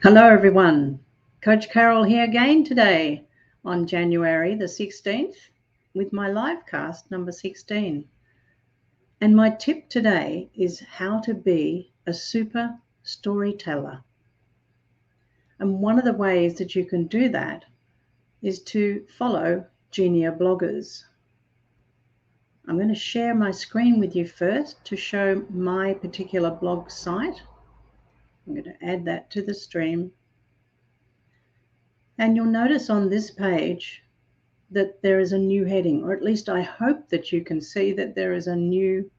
Hello, everyone. Coach Carole here again today on January the 16th with my live cast number 16. And my tip today is how to be a super storyteller. And one of the ways that you can do that is to follow Geneabloggers. I'm going to share my screen with you first to show my particular blog site. I'm going to add that to the stream. And you'll notice on this page that there is a new heading, or at least I hope that you can see that there is a new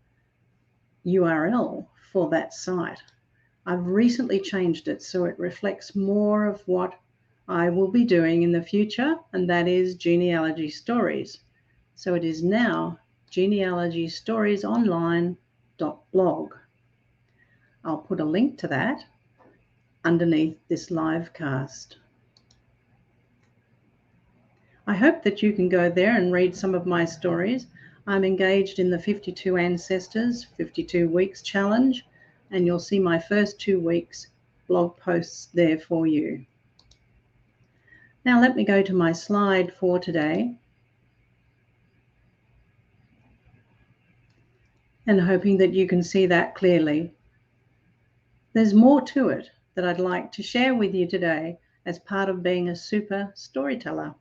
URL for that site. I've recently changed it so it reflects more of what I will be doing in the future, and that is Genealogy Stories. So it is now genealogystoriesonline.blog. I'll put a link to that underneath this live cast. I hope that you can go there and read some of my stories. I'm engaged in the 52 Ancestors 52 Weeks Challenge, and you'll see my first 2 weeks blog posts there for you. Now let me go to my slide for today, and hoping that you can see that clearly. There's more to it that I'd like to share with you today as part of being a super storyteller,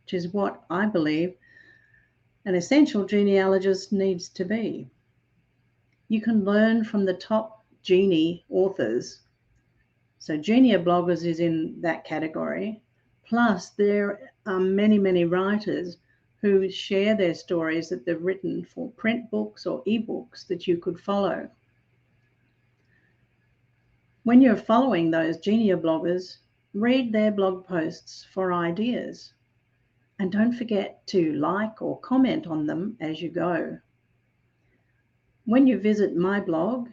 which is what I believe an essential genealogist needs to be. You can learn from the top genie authors. So Geneabloggers is in that category. Plus there are many, many writers who share their stories that they've written for print books or ebooks that you could follow. When you're following those Geneabloggers, read their blog posts for ideas. And don't forget to like or comment on them as you go. When you visit my blog,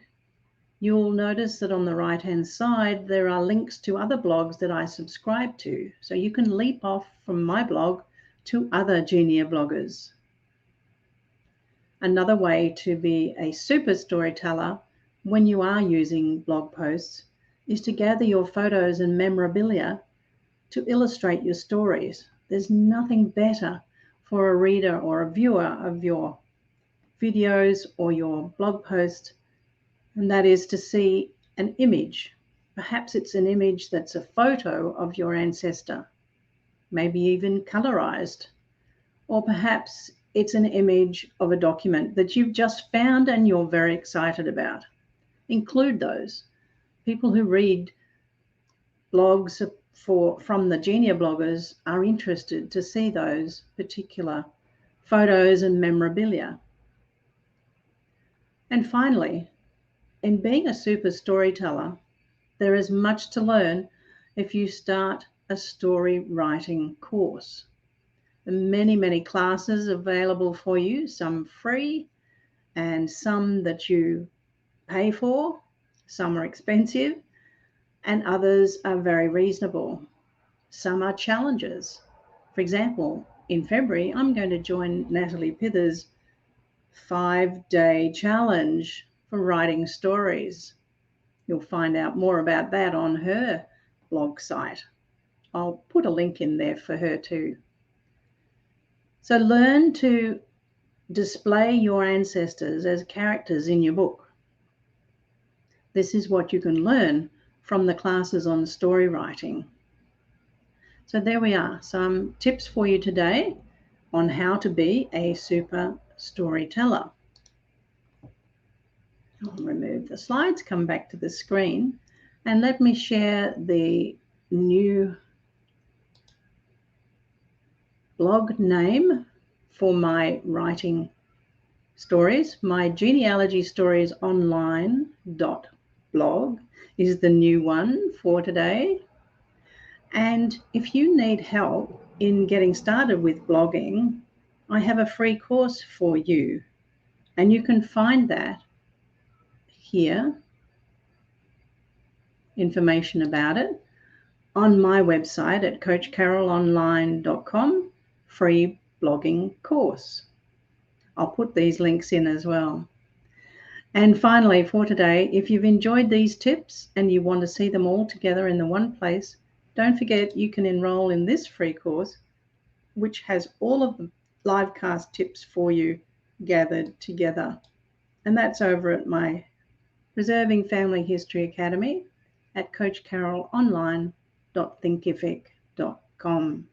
you'll notice that on the right-hand side, there are links to other blogs that I subscribe to. So you can leap off from my blog to other Geneabloggers. Another way to be a super storyteller when you are using blog posts is to gather your photos and memorabilia to illustrate your stories. There's nothing better for a reader or a viewer of your videos or your blog post, and that is to see an image. Perhaps it's an image that's a photo of your ancestor, maybe even colorized, or perhaps it's an image of a document that you've just found and you're very excited about. Include those. People who read blogs from the Geneabloggers are interested to see those particular photos and memorabilia. And finally, in being a super storyteller, there is much to learn if you start a story writing course. There are many, many classes available for you, some free and some that you pay for, some are expensive, and others are very reasonable. Some are challenges. For example, in February, I'm going to join Natalie Pithers' 5-day challenge for writing stories. You'll find out more about that on her blog site. I'll put a link in there for her too. So learn to display your ancestors as characters in your book. This is what you can learn from the classes on story writing. So there we are, some tips for you today on how to be a super storyteller. I'll remove the slides, come back to the screen, and let me share the new blog name for my writing stories. My Genealogy Stories online.blog is the new one for today. And if you need help in getting started with blogging, I have a free course for you. And you can find that here, information about it, on my website at coachcaroleonline.com, free blogging course. I'll put these links in as well. And finally, for today, if you've enjoyed these tips and you want to see them all together in the one place, don't forget you can enroll in this free course, which has all of the live cast tips for you gathered together. And that's over at my Preserving Family History Academy at coachcaroleonline.thinkific.com.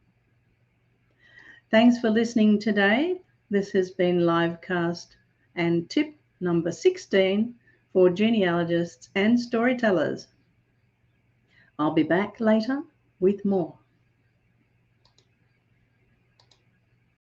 Thanks for listening today. This has been Livecast and tip number 16 for genealogists and storytellers. I'll be back later with more.